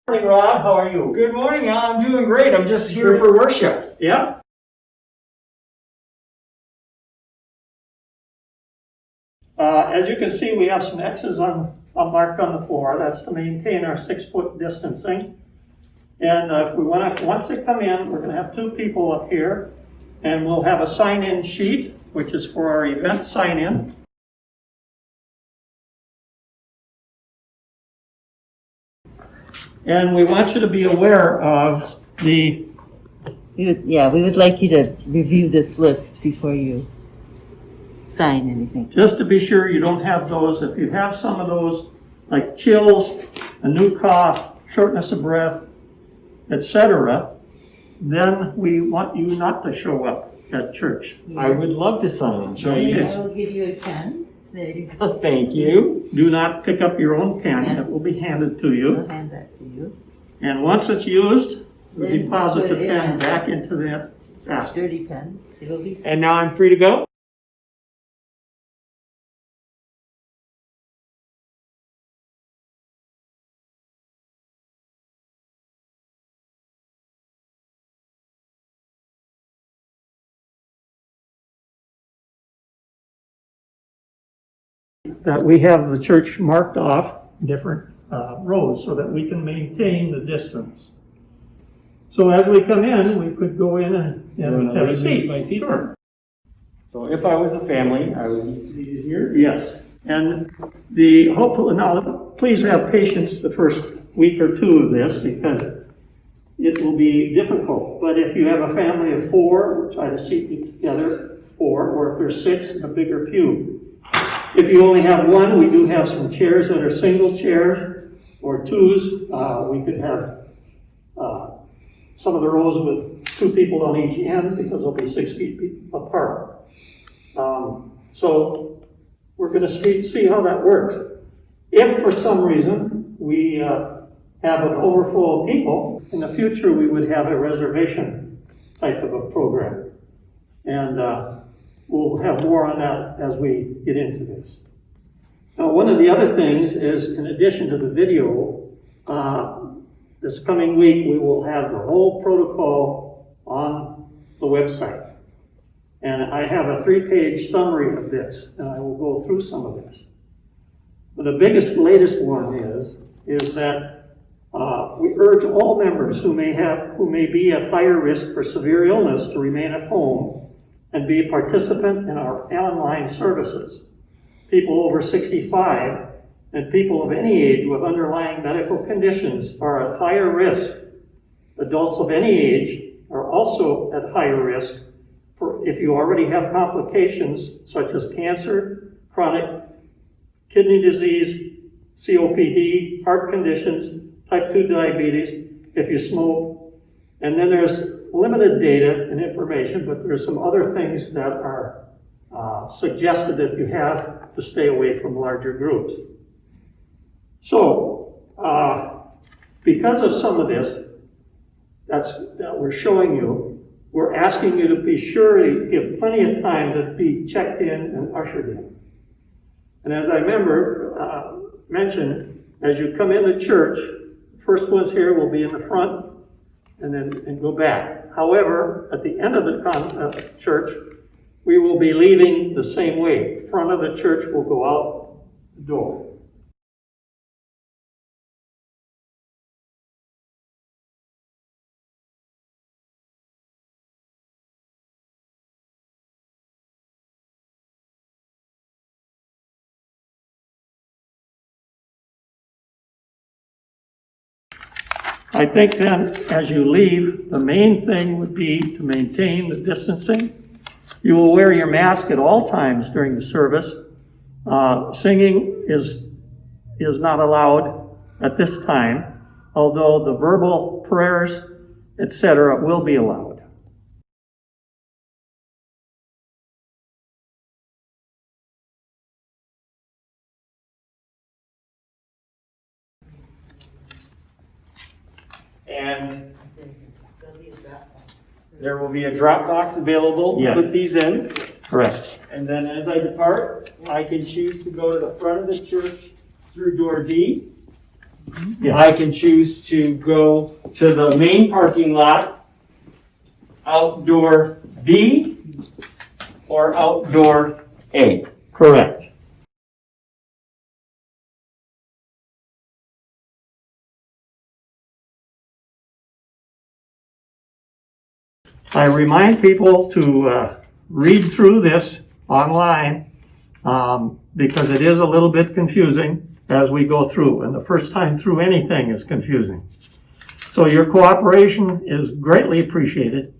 Morning, Rob. How are you? Good morning, Al. I'm doing great. I'm just here for worship. Yeah. As you can see, we have some X's marked on the floor. That's to maintain our 6-foot distancing. And if we want to, once they come in, we're going to have 2 people up here, and we'll have a sign-in sheet, which is for our event sign-in. And we want you to be aware of the we would like you to review this list before you sign anything. just to be sure you don't have those. If you have some of those, like chills, a new cough, shortness of breath, etc., then we want you not to show up at church. I would love to sign. Okay. I will give you a pen. There you go. Thank you. Do not pick up your own pen. Yes. It will be handed to you. I'll hand that to you. And once it's used, we Then deposit put the it pen in. back into that basket. Sturdy pen. It'll be. And now I'm free to go? That we have the church marked off different rows so that we can maintain the distance. So as we come in, we could go in and wanna have a lead me to my seat. seat? Sure. So if I was a family, I would be seated here. Yes. And hopefully, now, please have patience the first week or 2 of this because it will be difficult. But if you have a family of 4, we'll try to seat you together 4, or if there's 6, a bigger pew. If you only have 1, we do have some chairs that are single chairs or 2s. We could have some of the rows with 2 people on each end because they'll be 6 feet apart. So we're going to see how that works. If for some reason we have an overflow of people, in the future we would have a reservation type of a program. And we'll have more on that as we get into this. Now, one of the other things is, in addition to the video, this coming week we will have the whole protocol on the website. And I have a 3-page summary of this, and I will go through some of this. But the latest one is that we urge all members who may be at higher risk for severe illness to remain at home and be a participant in our online services. People over 65 and people of any age with underlying medical conditions are at higher risk. Adults of any age are also at higher risk if you already have complications such as cancer, chronic kidney disease, COPD, heart conditions, type 2 diabetes, if you smoke. And then there's limited data and information, but there's some other things that are suggested if you have to stay away from larger groups. So, because of some of this that we're showing you, we're asking you to be sure to give plenty of time to be checked in and ushered in. And as I mentioned, as you come into church, the first ones here will be in the front and go back. However, at the end of the church, we will be leaving the same way. Front of the church will go out the door. I think then, as you leave, the main thing would be to maintain the distancing. You will wear your mask at all times during the service. Singing is not allowed at this time, although the verbal prayers, etc., will be allowed. And there will be a drop box available to Yes. put these in. Correct. And then as I depart, I can choose to go to the front of the church through door D, Yeah. I can choose to go to the main parking lot, outdoor B, or outdoor A. Correct. I remind people to read through this online because it is a little bit confusing as we go through, and the first time through anything is confusing. So your cooperation is greatly appreciated.